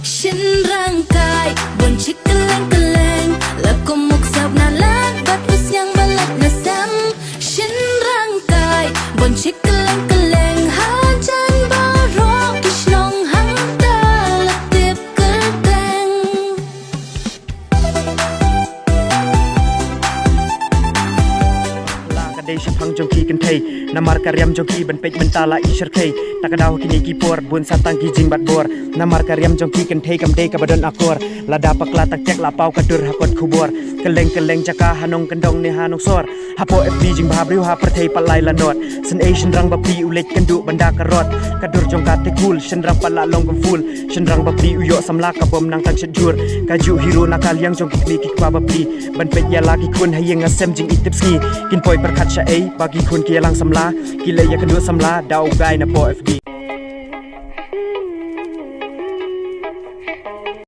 Shynrang kai boncik keleng-keleng lako muk sab na lag batus yang balak na sam Shynrang kai boncik keleng-keleng hajan baroh kishnong hang talatip kelteng Kadai syapang jong ki kynthei namar karyam jong ki benpej mentala isher kei takadaw kini ki por bun satang ki jing bat bor namar karyam jong ki kynthei kamdei kabadon akor lada pakla tak cek la pau kadur hakot khubor keleng-keleng jaka hanong kendong ni hanong sor hapo fb jing ba briew ha perthei palai lanot sen shynrang bapi ulek kendu banda karot kadur jong kate kul shynrang pala long full shynrang bapi uyo samla kabom nang tang sejur kaju hero nakal yang jong ki ki kwa bapi benpej ya lagi kun hayeng asem jing itip ski kin poi perkat sya bagi kun ki lang samla ki le ya kendu samla dau gai na po fb